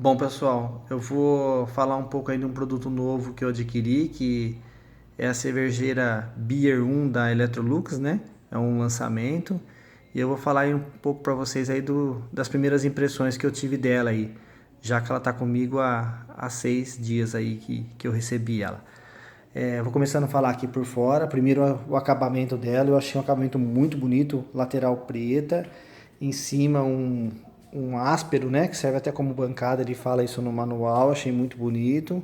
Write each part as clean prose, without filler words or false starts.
Bom, pessoal, eu vou falar um pouco aí de um produto novo que eu adquiri, que é a cervejeira Beer 1 da Electrolux, né? É um lançamento. E eu vou falar aí um pouco para vocês aí das primeiras impressões que eu tive dela aí, já que ela tá comigo há 6 dias aí que eu recebi ela. Vou começando a falar aqui por fora. Primeiro o acabamento dela, eu achei um acabamento muito bonito, lateral preta, em cima um áspero, né, que serve até como bancada, ele fala isso no manual, achei muito bonito.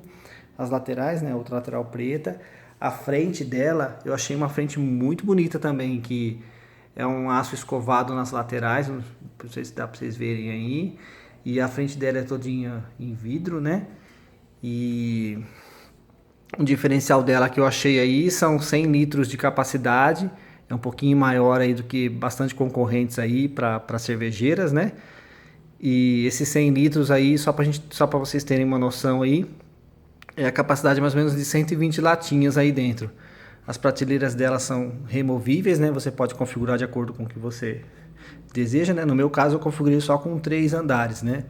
As laterais, né, outra lateral preta. A frente dela, eu achei uma frente muito bonita também, que é um aço escovado nas laterais, não sei se dá para vocês verem aí. E a frente dela é todinha em vidro, né? E o diferencial dela que eu achei aí são 100 litros de capacidade, é um pouquinho maior aí do que bastante concorrentes aí para cervejeiras, né? E esses 100 litros aí, só para vocês terem uma noção aí, é a capacidade mais ou menos de 120 latinhas aí dentro. As prateleiras dela são removíveis, né? Você pode configurar de acordo com o que você deseja, né? No meu caso eu configurei só com 3 andares, né?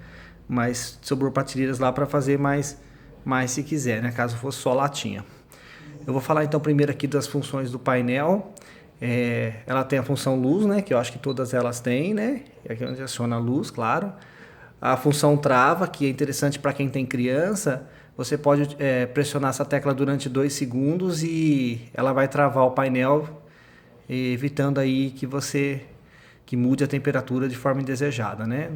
Mas sobrou prateleiras lá para fazer mais se quiser, né? Caso fosse só latinha. Eu vou falar então primeiro aqui das funções do painel. Ela tem a função luz, né? Que eu acho que todas elas têm, né? É aqui onde aciona a luz, claro. A função trava, que é interessante para quem tem criança. Você pode pressionar essa tecla durante 2 segundos e ela vai travar o painel, evitando aí que mude a temperatura de forma indesejada, né?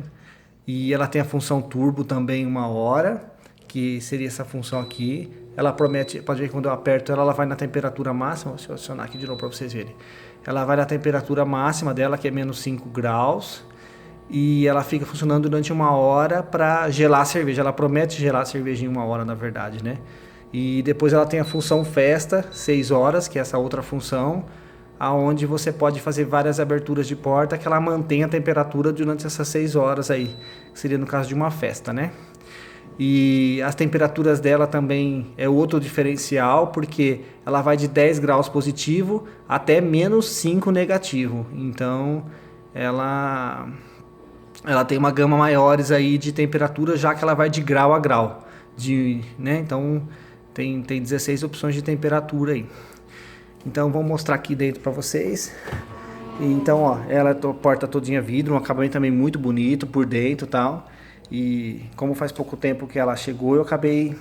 E ela tem a função turbo também 1 hora, que seria essa função aqui. Ela promete, pode ver que quando eu aperto ela vai na temperatura máxima. Deixa eu acionar aqui de novo para vocês verem. Ela vai na temperatura máxima dela, que é menos 5 graus. E ela fica funcionando durante 1 hora para gelar a cerveja. Ela promete gelar a cerveja em 1 hora, na verdade, né? E depois ela tem a função festa, 6 horas, que é essa outra função, aonde você pode fazer várias aberturas de porta que ela mantém a temperatura durante essas 6 horas aí, que seria no caso de uma festa, né? E as temperaturas dela também é outro diferencial, porque ela vai de 10 graus positivo até menos 5 negativo. Então, ela tem uma gama maiores aí de temperatura, já que ela vai de grau a grau, né? Então tem 16 opções de temperatura aí. Então vou mostrar aqui dentro para vocês. Então, ó, ela é porta todinha vidro, um acabamento também muito bonito por dentro, e tal. E como faz pouco tempo que ela chegou, eu acabei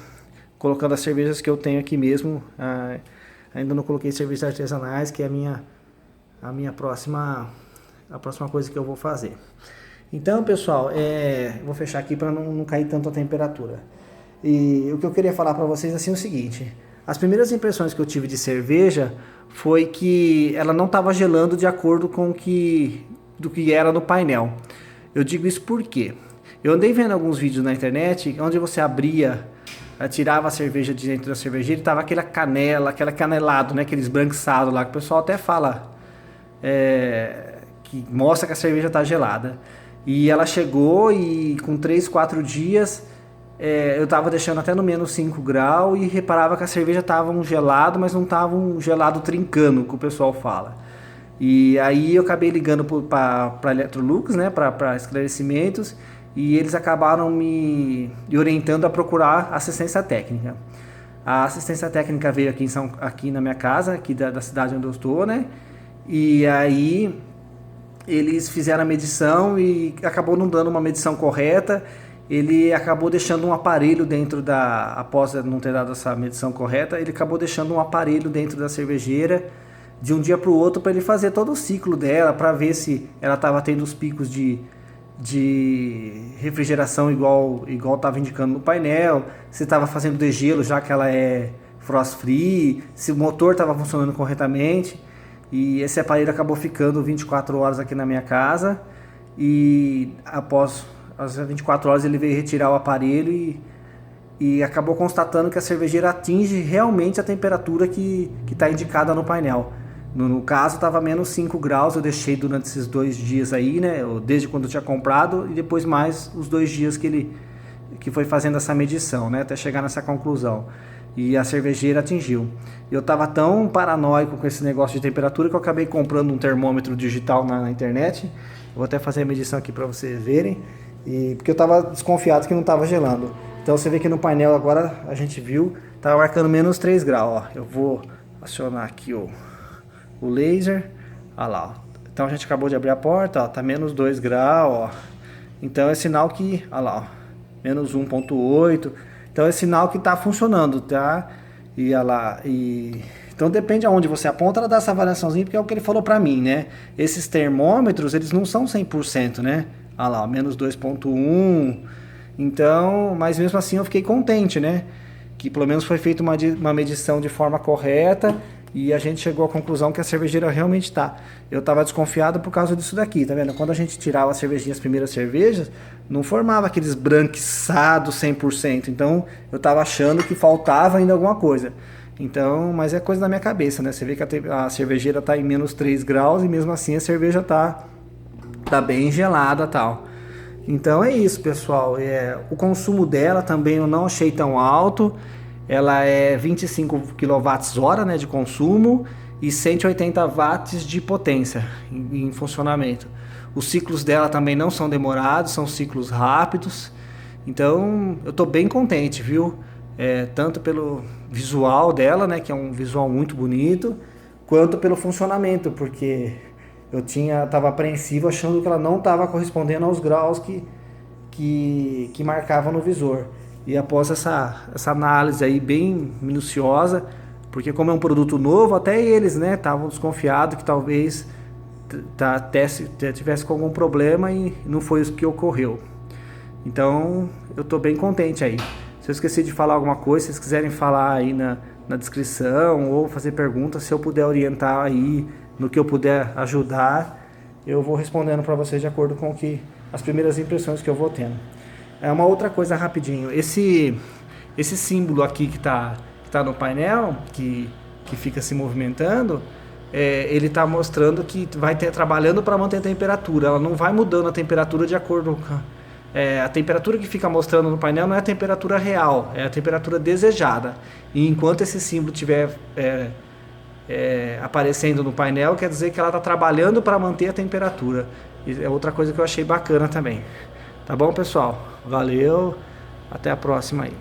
colocando as cervejas que eu tenho aqui mesmo. Ainda não coloquei cervejas artesanais, que é a minha próxima coisa que eu vou fazer. Então, pessoal, vou fechar aqui para não cair tanto a temperatura. E o que eu queria falar para vocês assim, é o seguinte: as primeiras impressões que eu tive de cerveja foi que ela não estava gelando de acordo com do que era no painel. Eu digo isso porque eu andei vendo alguns vídeos na internet onde você abria, tirava a cerveja de dentro da cervejeira e tava aquela canela, aquele canelado, né, aquele esbranquiçado lá, que o pessoal até fala que mostra que a cerveja está gelada. E ela chegou e com 3, 4 dias eu estava deixando até no menos 5 graus e reparava que a cerveja estava um gelado, mas não estava um gelado trincando, que o pessoal fala. E aí eu acabei ligando para a Electrolux, né, para esclarecimentos, e eles acabaram me orientando a procurar assistência técnica. A assistência técnica veio aqui na minha casa, aqui da cidade onde eu estou, né? E aí eles fizeram a medição e acabou não dando uma medição correta. Ele acabou deixando um aparelho após não ter dado essa medição correta, ele acabou deixando um aparelho dentro da cervejeira de um dia para o outro para ele fazer todo o ciclo dela, para ver se ela estava tendo os picos de refrigeração igual estava indicando no painel, se estava fazendo degelo já que ela é frost free, se o motor estava funcionando corretamente. E esse aparelho acabou ficando 24 horas aqui na minha casa, e após as 24 horas ele veio retirar o aparelho e acabou constatando que a cervejeira atinge realmente a temperatura que está indicada no painel. No caso estava menos 5 graus, eu deixei durante esses 2 dias aí, né, desde quando eu tinha comprado, e depois mais os 2 dias que foi fazendo essa medição, né, até chegar nessa conclusão. E a cervejeira atingiu. Eu estava tão paranoico com esse negócio de temperatura que eu acabei comprando um termômetro digital na internet. Eu vou até fazer a medição aqui para vocês verem. Porque eu estava desconfiado que não estava gelando. Então você vê que no painel agora a gente viu, estava marcando menos 3 graus. Ó. Eu vou acionar aqui o laser. Olha lá. Ó. Então a gente acabou de abrir a porta, ó, tá menos 2 graus. Ó. Então é sinal que, olha lá, ó, menos 1,8. Então é sinal que está funcionando, tá? E olha lá, então depende aonde você aponta, ela dá essa variaçãozinha, porque é o que ele falou pra mim, né? Esses termômetros, eles não são 100%, né? Olha lá, menos 2,1. Então, mas mesmo assim eu fiquei contente, né? Que pelo menos foi feita uma medição de forma correta e a gente chegou à conclusão que a cervejeira realmente tá. Eu tava desconfiado por causa disso daqui, tá vendo? Quando a gente tirava a cervejinha, as primeiras cervejas, não formava aqueles branquiçados 100%. Então eu tava achando que faltava ainda alguma coisa. Então, mas é coisa da minha cabeça, né? Você vê que a cervejeira tá em menos 3 graus e mesmo assim a cerveja tá bem gelada e tal. Então é isso, pessoal. O consumo dela também eu não achei tão alto. Ela é 25 kWh, né, de consumo e 180 watts de potência em funcionamento. Os ciclos dela também não são demorados, são ciclos rápidos. Então eu estou bem contente, viu? Tanto pelo visual dela, né, que é um visual muito bonito, quanto pelo funcionamento, porque eu estava apreensivo achando que ela não estava correspondendo aos graus que marcava no visor. E após essa análise aí bem minuciosa, porque como é um produto novo, até eles, né, estavam desconfiados que talvez tivesse com algum problema e não foi isso que ocorreu. Então eu estou bem contente aí. Se eu esqueci de falar alguma coisa, se vocês quiserem falar aí na descrição ou fazer perguntas, se eu puder orientar aí no que eu puder ajudar, eu vou respondendo para vocês de acordo com as primeiras impressões que eu vou tendo. É uma outra coisa rapidinho, esse símbolo aqui que tá no painel, que fica se movimentando, ele está mostrando que vai trabalhando para manter a temperatura. Ela não vai mudando a temperatura de acordo com a temperatura que fica mostrando no painel, não é a temperatura real, é a temperatura desejada. E enquanto esse símbolo estiver aparecendo no painel, quer dizer que ela está trabalhando para manter a temperatura. E é outra coisa que eu achei bacana também. Tá bom, pessoal? Valeu, até a próxima aí.